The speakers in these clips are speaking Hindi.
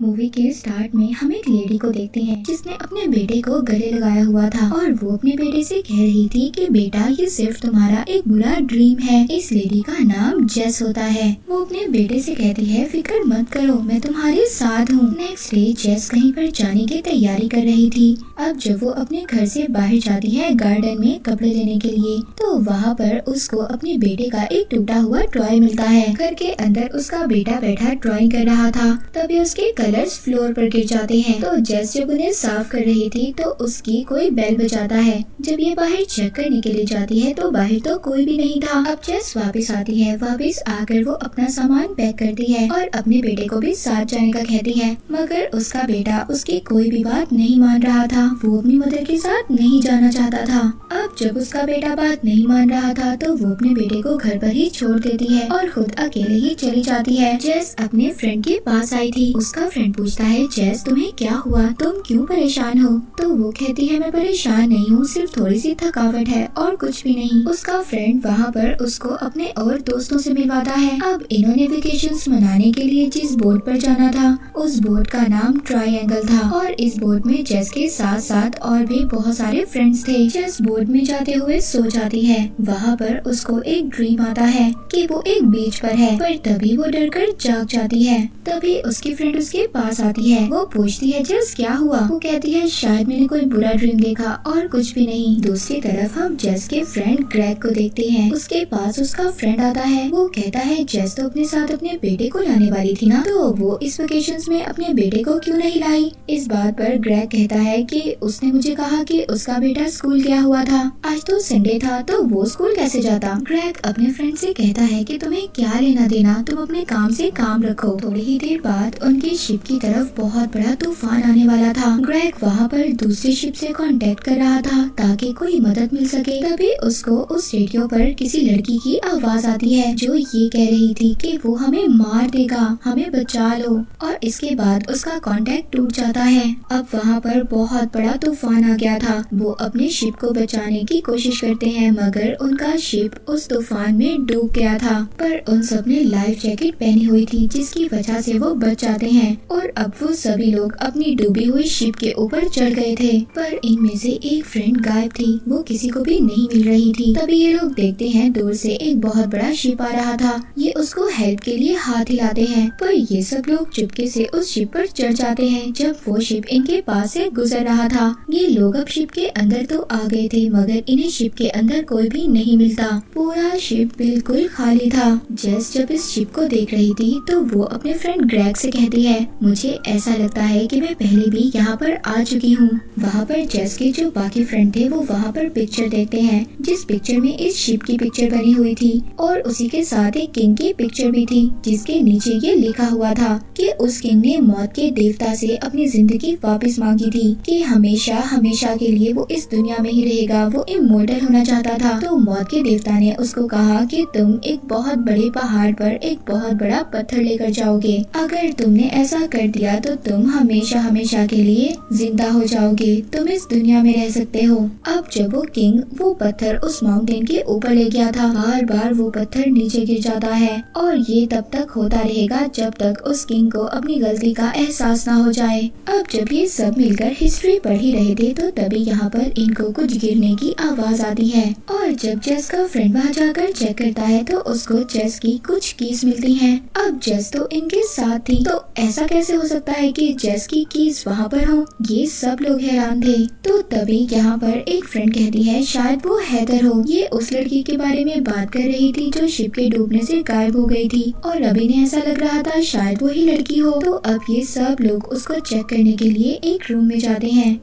मूवी के स्टार्ट में हम एक लेडी को देखते हैं जिसने अपने बेटे को गले लगाया हुआ था और वो अपने बेटे से कह रही थी कि बेटा ये सिर्फ तुम्हारा एक बुरा ड्रीम है। इस लेडी का नाम जेस होता है। वो अपने बेटे से कहती है फिक्र मत करो, मैं तुम्हारे साथ हूँ। नेक्स्ट डे जेस कहीं पर जाने की तैयारी कर रही थी। अब जब वो अपने घर से बाहर जाती है गार्डन में कपड़े लेने के लिए, तो वहाँ पर उसको अपने बेटे का एक टूटा हुआ टॉय मिलता है। घर के अंदर उसका बेटा बैठा ड्राइंग कर रहा था, तभी उसके कलर्स फ्लोर पर गिर जाते हैं। तो जेस जब उन्हें साफ कर रही थी तो उसकी कोई बेल बजाता है। जब ये बाहर चेक करने के लिए जाती है तो बाहर तो कोई भी नहीं था। अब जेस वापस आती है। वापस आकर वो अपना सामान पैक करती है और अपने बेटे को भी साथ जाने का कहती है, मगर उसका बेटा उसकी कोई भी बात नहीं मान रहा था। वो अपनी मदर के साथ नहीं जाना चाहता था। अब जब उसका बेटा बात नहीं मान रहा था तो वो अपने बेटे को घर पर ही छोड़ देती है और खुद अकेले ही चली जाती है। जेस अपने फ्रेंड के पास आई थी। उसका फ्रेंड पूछता है जेस तुम्हें क्या हुआ, तुम क्यों परेशान हो? तो वो कहती है मैं परेशान नहीं हूँ, सिर्फ थोड़ी सी थकावट है और कुछ भी नहीं। उसका फ्रेंड वहाँ पर उसको अपने और दोस्तों से मिलवाता है। अब इन्होंने वेकेशंस मनाने के लिए जिस बोट पर जाना था उस बोट का नाम ट्रायंगल था और इस बोट में जेस के साथ साथ और भी बहुत सारे फ्रेंड्स थे। जेस बोट में जाते हुए सो जाती है। वहाँ पर उसको एक ड्रीम आता है कि वो एक बीच पर है, पर तभी वो डर कर जाग जाती है। तभी उसकी फ्रेंड उसके पास आती है। वो पूछती है जेस क्या हुआ? वो कहती है शायद मैंने कोई बुरा ड्रीम देखा और कुछ भी नहीं। दूसरी तरफ हम जेस के फ्रेंड ग्रेग को देखते हैं। उसके पास उसका फ्रेंड आता है। वो कहता है जेस तो अपने साथ अपने बेटे को लाने वाली थी ना, तो वो इस वेकेशंस में अपने बेटे को क्यों नहीं लाई? इस बात पर ग्रेग कहता है कि उसने मुझे कहा कि उसका बेटा स्कूल गया हुआ था, आज तो संडे था तो वो स्कूल कैसे जाता? ग्रेग अपने फ्रेंड से कहता है कि तुम्हें क्या लेना देना, तुम अपने काम से काम रखो। थोड़ी ही देर बाद उनकी शिप की तरफ बहुत बड़ा तूफान आने वाला था। ग्रेग वहाँ पर दूसरी शिप से कांटेक्ट कर रहा था ताकि कोई मदद मिल सके। तभी उसको उस रेडियो पर किसी लड़की की आवाज आती है जो ये कह रही थी कि वो हमें मार देगा, हमें बचा लो। और इसके बाद उसका कांटेक्ट टूट जाता है। अब वहाँ पर बहुत बड़ा तूफान आ गया था। वो अपने शिप को बचाने की कोशिश करते हैं मगर उनका शिप उस तूफान में डूब गया था, पर उन सब ने लाइफ जैकेट पहनी हुई थी जिसकी वजह से वो बच जाते हैं। और अब वो सभी लोग अपनी डूबी हुई शिप के ऊपर चढ़ गए थे, पर इनमें से एक फ्रेंड गायब थी। वो किसी को भी नहीं मिल रही थी। तभी ये लोग देखते हैं दूर से एक बहुत बड़ा शिप आ रहा था। ये उसको हेल्प के लिए हाथ हिलाते हैं, पर ये सब लोग चुपके से उस शिप पर चढ़ जाते हैं। जब वो शिप इनके पास से गुजर रहा था, ये लोग अब शिप के अंदर तो आ गए थे मगर इन्हें शिप के अंदर कोई भी नहीं मिलता। पूरा शिप बिल्कुल खाली था। जेस जब इस शिप को देख रही थी तो वो अपने फ्रेंड ग्रेग से कहती है मुझे ऐसा लगता है कि मैं पहले भी यहाँ पर आ चुकी हूँ। वहाँ पर जेस के जो बाकी फ्रेंड थे वो वहाँ पर पिक्चर देखते हैं जिस पिक्चर में इस शिप की पिक्चर बनी हुई थी और उसी के साथ एक किंग की पिक्चर भी थी जिसके नीचे ये लिखा हुआ था कि उस किंग ने मौत के देवता से अपनी जिंदगी वापस मांगी थी कि हमेशा हमेशा के लिए वो इस दुनिया में ही रहेगा। वो इमॉर्टल होना चाहता था। तो मौत के देवता ने उसको कहा कि तुम एक बहुत बड़े पहाड़ पर एक बहुत बड़ा पत्थर लेकर जाओगे। अगर तुमने ऐसा कर दिया तो तुम हमेशा हमेशा के लिए जिंदा हो जाओगे, तुम इस दुनिया में रह सकते हो। अब जब वो किंग वो पत्थर उस माउंटेन के ऊपर ले गया था, बार बार वो पत्थर नीचे गिर जाता है और ये तब तक होता रहेगा जब तक उस किंग को अपनी गलती का एहसास ना हो जाए। अब जब ये सब मिलकर हिस्ट्री पढ़ ही रहे थे तो तभी यहाँ पर इनको कुछ गिरने की आवाज आती है और जब जेस का फ्रेंड वहाँ जाकर चेक करता है तो उसको जेस की कुछ कीज मिलती हैं। अब जेस तो इनके साथ थी, तो ऐसा कैसे हो सकता है कि जेस की कीज वहाँ पर हो? ये सब लोग हैरान थे। तो तभी यहाँ पर एक फ्रेंड कहती है शायद वो हैदर हो। ये उस लड़की के बारे में बात कर रही थी जो शिप के डूबने से गायब हो गई थी और अभी ने ऐसा लग रहा था शायद वो ही लड़की हो। तो अब ये सब लोग उसको चेक करने के लिए एक रूम में जाते हैं।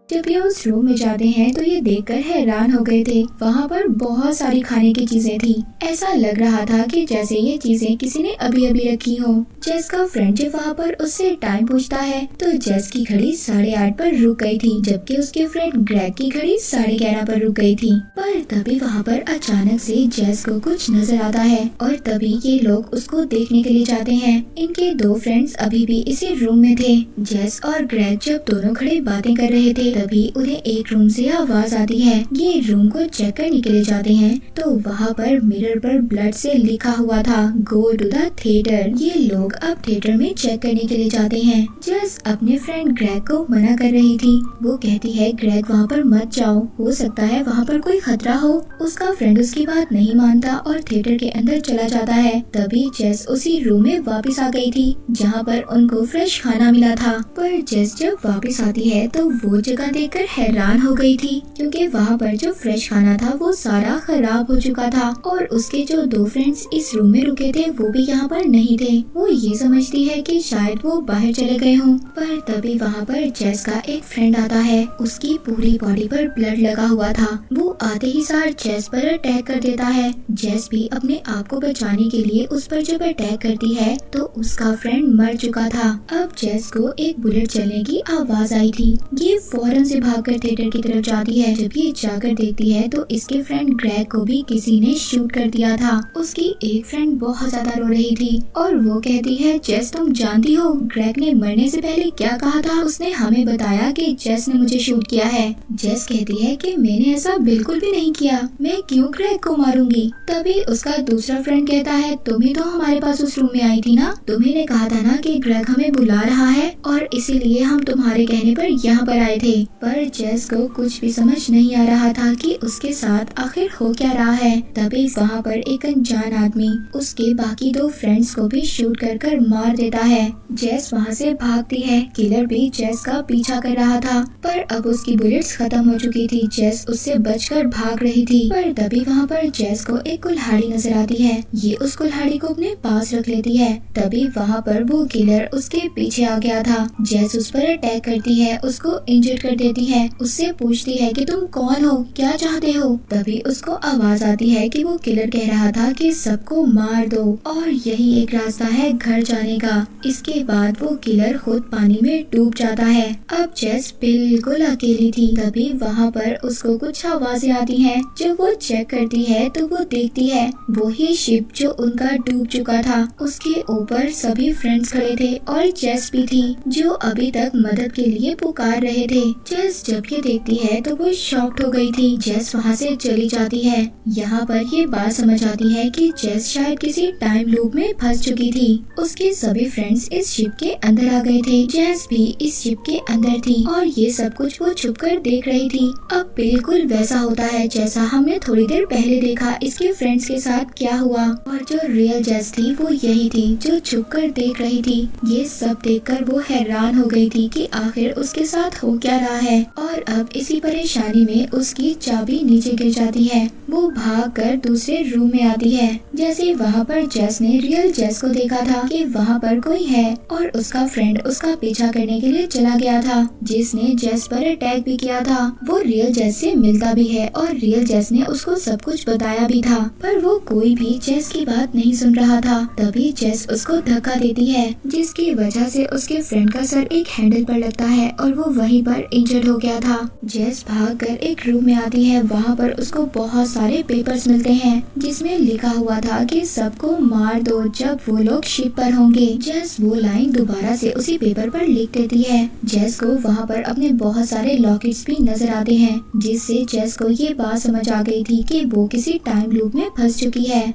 जब ये उस रूम में जाते हैं तो ये देखकर हैरान हो गए थे। वहाँ पर बहुत सारी खाने की चीजें थी। ऐसा लग रहा था कि जैसे ये चीजें किसी ने अभी अभी रखी हो। जेस का फ्रेंड जब वहाँ पर उससे टाइम पूछता है तो जेस की घड़ी 8:30 पर रुक गई थी, जबकि उसके फ्रेंड ग्रेग की घड़ी 11:30 पर रुक गई थी। पर तभी वहाँ पर अचानक से जेस को कुछ नजर आता है और तभी ये लोग उसको देखने के लिए जाते हैं। इनके दो फ्रेंड्स अभी भी इसी रूम में थे। जेस और ग्रेग जब दोनों खड़े बातें कर रहे थे तभी उन्हें एक रूम से आवाज आती है। ये रूम को चेक करने के लिए जाते हैं तो वहाँ पर मिरर पर ब्लड से लिखा हुआ था गो टू द थिएटर। ये लोग अब थिएटर में चेक करने के लिए जाते हैं। जेस अपने फ्रेंड ग्रेग को मना कर रही थी। वो कहती है ग्रेग वहाँ पर मत जाओ, हो सकता है वहाँ पर कोई खतरा हो। उसका फ्रेंड उसकी बात नहीं मानता और थिएटर के अंदर चला जाता है। तभी जेस उसी रूम में वापस आ गई थी जहाँ पर उनको फ्रेश खाना मिला था। पर जेस जब वापस आती है तो वो जगह देखकर हैरान हो गई थी क्योंकि वहाँ पर जो फ्रेश खाना था वो सारा खराब हो चुका था और उसके जो दो फ्रेंड्स इस रूम में रुके थे वो भी यहाँ पर नहीं थे। वो ये समझती है कि शायद वो बाहर चले गए हों। पर तभी वहाँ पर जेस का एक फ्रेंड आता है। उसकी पूरी बॉडी पर ब्लड लगा हुआ था। वो आते ही सार जेस पर अटैक कर देता है। जेस भी अपने आप को बचाने के लिए उस पर जब अटैक करती है तो उसका फ्रेंड मर चुका था। अब जेस को एक बुलेट चलने की आवाज आई थी। ये फौरन से भागकर थिएटर की तरफ जाती है। जब ये जाकर देखती है तो इसके फ्रेंड ग्रेग को भी किसी ने शूट कर दिया था। उसकी एक फ्रेंड बहुत ज्यादा रो रही थी और वो कहती है जेस तुम जानती हो ग्रेग ने मरने से पहले क्या कहा था? उसने हमें बताया कि जेस ने मुझे शूट किया है। जेस कहती है कि मैंने ऐसा बिल्कुल भी नहीं किया, मैं क्यों ग्रेग को मारूंगी? तभी उसका दूसरा फ्रेंड कहता है तुम ही तो हमारे पास उस रूम में आई थी ना, तुम्ही ने कहा था ना कि ग्रेग हमें बुला रहा है और इसीलिए हम तुम्हारे कहने पर यहाँ पर आए थे। पर जेस को कुछ भी समझ नहीं आ रहा था कि उसके साथ आखिर हो क्या रहा है। तभी वहाँ पर एक अनजान आदमी उसके बाकी दो फ्रेंड्स को भी शूट कर मार देता है। जेस वहाँ से भागती है। किलर भी जेस का पीछा कर रहा था पर अब उसकी बुलेट्स खत्म हो चुकी थी। जेस उससे बचकर भाग रही थी पर तभी वहाँ पर जेस को एक कुल्हाड़ी नजर आती है। ये उस कुल्हाड़ी को अपने पास रख लेती है। तभी वहाँ पर वो किलर उसके पीछे आ गया था। जेस उस पर अटैक करती है, उसको इंजर्ड कर देती है। उससे पूछती है कि तुम कौन हो, क्या चाहते हो? तभी उसको आवाज आती है कि वो किलर कह रहा था कि सबको मार दो और यही एक रास्ता है घर जाने का। इसके बाद वो किलर खुद पानी में डूब जाता है। अब जेस बिल्कुल अकेली थी। तभी वहाँ पर उसको कुछ आवाजें आती हैं। जब वो चेक करती है तो वो देखती है वही शिप जो उनका डूब चुका था। उसके ऊपर सभी फ्रेंड्स खड़े थे और जेस भी थी जो अभी तक मदद के लिए पुकार रहे थे। जेस जब ये देखती है तो वो शॉक्ड हो गई थी। जेस वहाँ से चली जाती है। यहाँ पर ये बात समझ आती है कि जेस शायद किसी टाइम लूप में फंस चुकी थी। उसके सभी फ्रेंड्स इस शिप के अंदर आ गए थे। जेस भी इस शिप के अंदर थी और ये सब कुछ वो छुपकर देख रही थी। अब बिल्कुल वैसा होता है जैसा हमने थोड़ी देर पहले देखा इसके फ्रेंड्स के साथ क्या हुआ। और जो रियल जेस थी वो यही थी जो छुपकर देख रही थी। ये सब देखकर वो हैरान हो गई थी कि आखिर उसके साथ हो क्या रहा है। और अब इसी परेशानी में उसकी चाबी नीचे गिर जाती है। वो भागकर दूसरे रूम में आती है। जैसे वहाँ पर जेस ने रियल जेस को देखा था कि वहाँ पर कोई है और उसका फ्रेंड उसका पीछा करने के लिए चला गया था जिसने जेस पर अटैक भी किया था। वो रियल जेस से मिलता भी है और रियल जेस ने उसको सब कुछ बताया भी था पर वो कोई भी जेस की बात नहीं सुन रहा था। तभी जेस उसको धक्का देती है जिसकी वजह से उसके फ्रेंड का सर एक हैंडल पर लगता है और वो वहीं पर इंजर्ड हो गया था। जेस भागकर एक रूम में आती है। वहाँ पर उसको बहुत सारे पेपर्स मिलते हैं जिसमें लिखा हुआ था कि सबको मार दो जब वो लोग शिप पर होंगे। जेस वो लाइन दोबारा से उसी पेपर पर लिख देती है। जेस को वहाँ पर अपने बहुत सारे लॉकेट्स भी नजर आते हैं जिससे जेस को ये बात समझ आ गई थी कि वो किसी टाइम लूप में फंस चुकी है।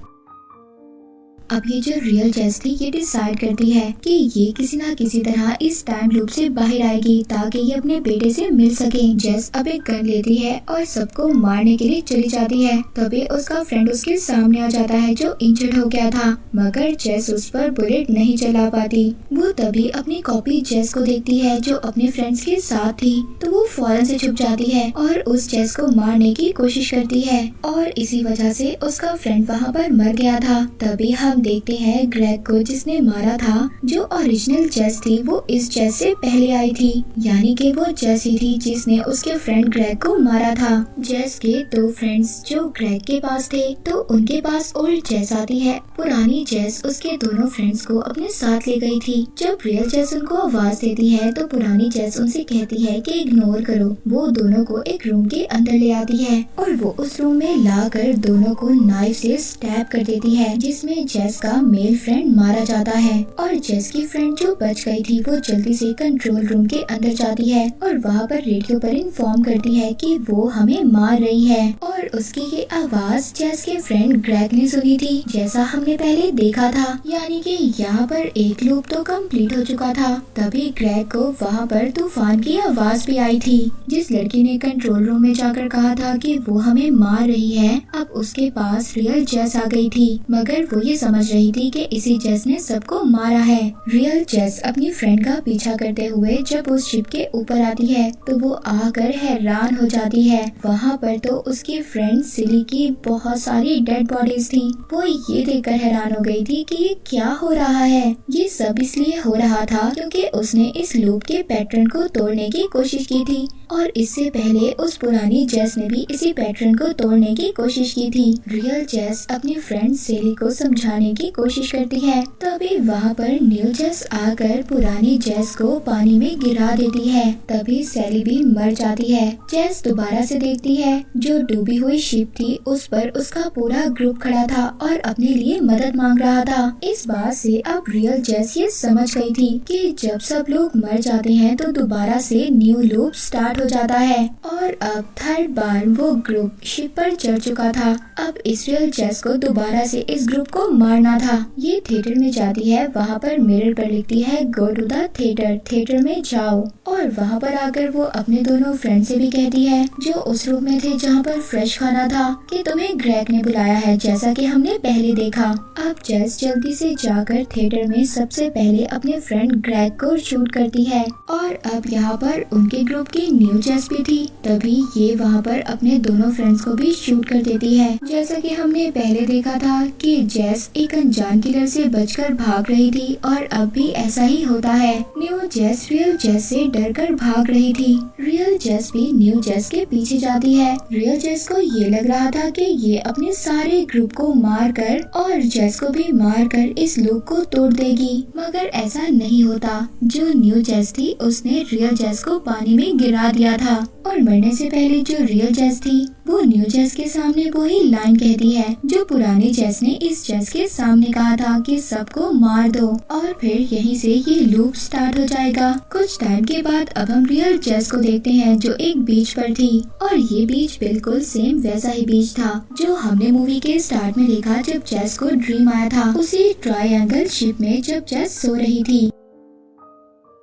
अब ये जो रियल जेस थी ये डिसाइड करती है कि ये किसी ना किसी तरह इस टाइम लूप से बाहर आएगी ताकि ये अपने बेटे से मिल सके। जेस अब एक गन लेती है और सबको मारने के लिए चली जाती है। तभी उसका फ्रेंड उसके सामने आ जाता है जो इंजर्ड हो गया था मगर जेस उस पर बुलेट नहीं चला पाती। वो तभी अपनी कॉपी जेस को देखती है जो अपने फ्रेंड्स के साथ थी तो वो फौरन से छुप जाती है और उस जेस को मारने की कोशिश करती है और इसी वजह से उसका फ्रेंड वहाँ पर मर गया था। तभी हम देखते हैं ग्रेग को जिसने मारा था। जो ओरिजिनल जेस थी वो इस जेस से पहले आई थी यानी कि वो जेस ही थी जिसने उसके फ्रेंड ग्रेग को मारा था। जेस के दो फ्रेंड्स जो ग्रेग के पास थे तो उनके पास ओल्ड जेस आती है। पुरानी जेस उसके दोनों फ्रेंड्स को अपने साथ ले गई थी। जब रियल जेस उनको आवाज देती है तो पुरानी जेस उनसे कहती है कि इग्नोर करो। वो दोनों को एक रूम के अंदर ले आती है और वो उस रूम में लाकर दोनों को नाइफ से स्टैब कर देती है जिसमें जेस जेस का मेल फ्रेंड मारा जाता है और जेस की फ्रेंड जो बच गई थी वो जल्दी से कंट्रोल रूम के अंदर जाती है और वहाँ पर रेडियो पर इन्फॉर्म करती है कि वो हमें मार रही है और उसकी ये आवाज जेस के फ्रेंड ग्रेग ने सुनी थी, जैसा हमने पहले देखा था। यानी कि यहाँ पर एक लूप तो कंप्लीट हो चुका था। तभी ग्रेग को वहाँ पर तूफान की आवाज भी आई थी। जिस लड़की ने कंट्रोल रूम में जाकर कहा था कि वो हमें मार रही है, अब उसके पास रियल जेस आ गई थी, मगर वो ये समझ रही थी कि इसी जेस ने सबको मारा है। रियल जेस अपनी फ्रेंड का पीछा करते हुए जब उस शिप के ऊपर आती है तो वो आकर हैरान हो जाती है। वहाँ पर तो उसकी फ्रेंड सिली की बहुत सारी डेड बॉडीज थी। वो ये देखकर हैरान हो गई थी कि ये क्या हो रहा है। ये सब इसलिए हो रहा था क्योंकि उसने इस लूप के पैटर्न को तोड़ने की कोशिश की थी और इससे पहले उस पुरानी जेस ने भी इसी पैटर्न को तोड़ने की कोशिश की थी। रियल जेस अपनी फ्रेंड सेली को समझाने की कोशिश करती है, तभी वहाँ पर न्यू जेस आकर पुरानी जेस को पानी में गिरा देती है। तभी सेली भी मर जाती है। जेस दोबारा से देखती है जो डूबी हुई शिप थी, उस पर उसका पूरा ग्रुप खड़ा था और अपने लिए मदद मांग रहा था। इस बात से अब रियल जेस ये समझ गई थी कि जब सब लोग मर जाते हैं तो दोबारा से न्यू लूप स्टार्ट हो जाता है और अब थर्ड बार वो ग्रुप शिप पर चढ़ चुका था। अब इस रियल जेस को दोबारा से इस ग्रुप को मारना था। ये थिएटर में जाती है, वहाँ पर मिरर पर लिखती है go to the theatre, theatre में जाओ। और वहाँ पर आकर वो अपने दोनों फ्रेंड से भी कहती है जो उस रूम में थे जहाँ पर फ्रेश खाना था कि तुम्हें ग्रेग ने बुलाया है, जैसा कि हमने पहले देखा। अब जेस जल्दी से जाकर थिएटर में सबसे पहले अपने फ्रेंड ग्रेग को शूट करती है और अब यहाँ पर उनके ग्रुप की न्यू जेस भी थी। तभी ये वहाँ पर अपने दोनों फ्रेंड्स को भी शूट कर देती है। जैसा कि हमने पहले देखा था कि जेस एक अनजान किलर से बचकर भाग रही थी और अब भी ऐसा ही होता है। न्यू जेस रियल जेस से डरकर भाग रही थी। रियल जेस भी न्यू जेस के पीछे जाती है। रियल जेस को ये लग रहा था कि ये अपने सारे ग्रुप को मार कर और जेस को भी मार कर इस लूप को तोड़ देगी, मगर ऐसा नहीं होता। जो न्यू जेस थी उसने रियल जेस को पानी में गिरा दिया था और मरने से पहले जो रियल जेस थी वो न्यू जेस के सामने वही लाइन कहती है जो पुरानी जेस ने इस जेस के सामने कहा था कि सबको मार दो और फिर यहीं से ये लूप स्टार्ट हो जाएगा। कुछ टाइम के बाद अब हम रियल जेस को देखते हैं जो एक बीच पर थी और ये बीच बिल्कुल सेम वैसा ही बीच था जो हमने मूवी के स्टार्ट में देखा जब जेस को ड्रीम आया था, उसी ट्रायंगल शिप में जब जेस सो रही थी।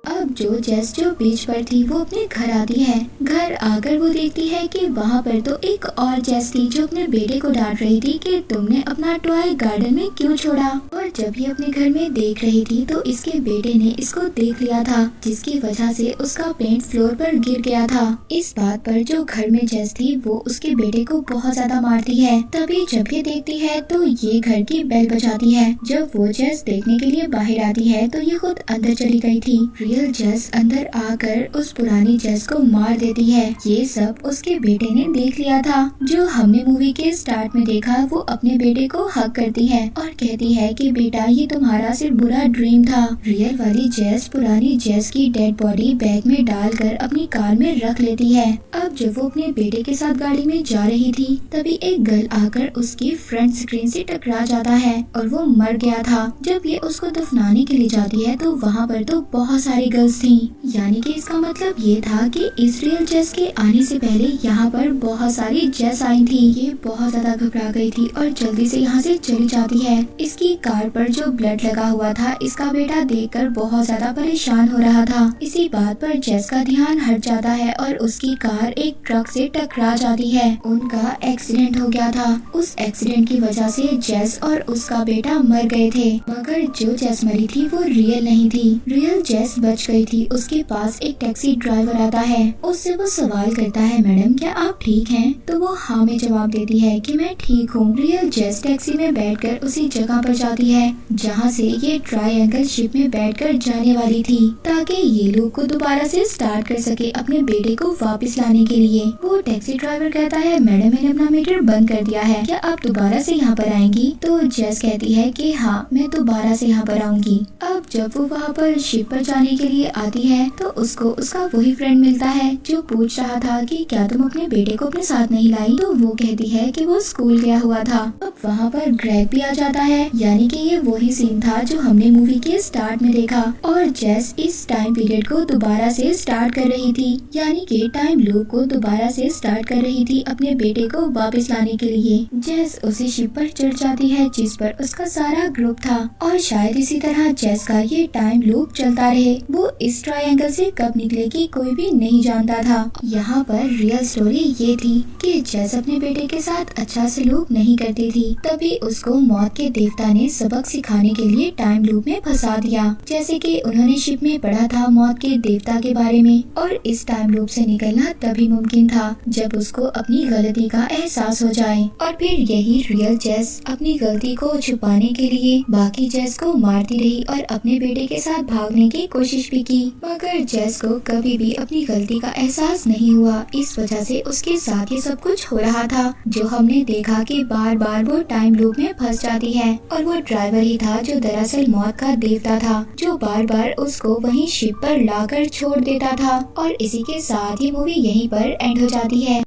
अब जो जेस जो बीच पर थी वो अपने घर आती है। घर आकर वो देखती है कि वहाँ पर तो एक और जेस थी जो अपने बेटे को डांट रही थी कि तुमने अपना टॉय गार्डन में क्यों छोड़ा। और जब ये अपने घर में देख रही थी तो इसके बेटे ने इसको देख लिया था, जिसकी वजह से उसका पेंट फ्लोर पर गिर गया था। इस बात पर जो घर में जेस थी वो उसके बेटे को बहुत ज्यादा मारती है। तभी जब ये देखती है तो ये घर की बेल बजाती है। जब वो जेस देखने के लिए बाहर आती है तो ये खुद अंदर चली गई थी। रियल जेस अंदर आकर उस पुरानी जेस को मार देती है। ये सब उसके बेटे ने देख लिया था। जो हमने मूवी के स्टार्ट में देखा वो अपने बेटे को हक करती है और कहती है कि बेटा ये तुम्हारा सिर्फ बुरा ड्रीम था। रियल वाली जेस पुरानी जेस की डेड बॉडी बैग में डालकर अपनी कार में रख लेती है। अब जब वो अपने बेटे के साथ गाड़ी में जा रही थी तभी एक गर्ल आकर उसकी फ्रंट स्क्रीन से टकरा जाता है और वो मर गया था। जब ये उसको दफनाने के लिए जाती है तो वहाँ पर तो बहुत सारी गर्ल्स थी। यानी कि इसका मतलब ये था कि इस रियल जेस के आने से पहले यहाँ पर बहुत सारी जेस आई थी। ये बहुत ज्यादा घबरा गई थी और जल्दी से यहाँ से चली जाती है। इसकी कार पर जो ब्लड लगा हुआ था इसका बेटा देखकर बहुत ज्यादा परेशान हो रहा था। इसी बात पर जेस का ध्यान हट जाता है और उसकी कार एक ट्रक से टकरा जाती है। उनका एक्सीडेंट हो गया था। उस एक्सीडेंट की वजह से जेस और उसका बेटा मर गए थे, मगर जो जेस मरी थी वो रियल नहीं थी। रियल जेस बच गई थी। उसके पास एक टैक्सी ड्राइवर आता है। उससे वो सवाल करता है मैडम क्या आप ठीक हैं? तो वो हाँ में जवाब देती है कि मैं ठीक हूँ। रियल जेस टैक्सी में बैठकर उसी जगह पर जाती है जहाँ से ये ट्रायंगल शिप में बैठकर जाने वाली थी, ताकि ये लूप को दोबारा से स्टार्ट कर सके अपने बेटे को वापस लाने के लिए। वो टैक्सी ड्राइवर कहता है मैडम मैंने अपना मीटर बंद कर दिया है, क्या आप दोबारा से यहाँ पर आएंगी? तो जेस कहती है कि हाँ मैं दोबारा से यहाँ पर आऊंगी। अब जब वो वहाँ पर शिप पर जाने के लिए आती है तो उसको उसका वही फ्रेंड मिलता है जो पूछ रहा था कि क्या तुम अपने बेटे को अपने साथ नहीं लाई। तो वो कहती है कि वो स्कूल गया हुआ था। अब वहाँ पर ग्रेग भी आ जाता है, यानी कि ये वही सीन था जो हमने मूवी के स्टार्ट में देखा। और जेस इस टाइम पीरियड को दोबारा से स्टार्ट कर रही थी, यानी कि टाइम लूप को दोबारा से स्टार्ट कर रही थी अपने बेटे को वापस लाने के लिए। जेस उसी शिप पर चढ़ जाती है जिस पर उसका सारा ग्रुप था और शायद इसी तरह जेस का ये टाइम लूप चलता रहे। वो इस ट्रायंगल से कब निकलेगी कोई भी नहीं जानता था। यहाँ पर रियल स्टोरी ये थी कि जेस अपने बेटे के साथ अच्छा सलूक नहीं करती थी, तभी उसको मौत के देवता ने सबक सिखाने के लिए टाइम लूप में फंसा दिया। जैसे कि उन्होंने शिप में पढ़ा था मौत के देवता के बारे में, और इस टाइम लूप से निकलना तभी मुमकिन था जब उसको अपनी गलती का एहसास हो जाए। और फिर यही रियल जेस अपनी गलती को छुपाने के लिए बाकी जेस को मारती रही और अपने बेटे के साथ भागने की कोशिश भी की, मगर जेस को कभी भी अपनी गलती का एहसास नहीं हुआ। इस वजह से उसके साथ ये सब कुछ हो रहा था, जो हमने देखा कि बार बार वो टाइम लूप में फंस जाती है। और वो ड्राइवर ही था जो दरअसल मौत का देवता था, जो बार बार उसको वहीं शिप पर लाकर छोड़ देता था। और इसी के साथ ये मूवी यहीं पर एंड हो जाती है।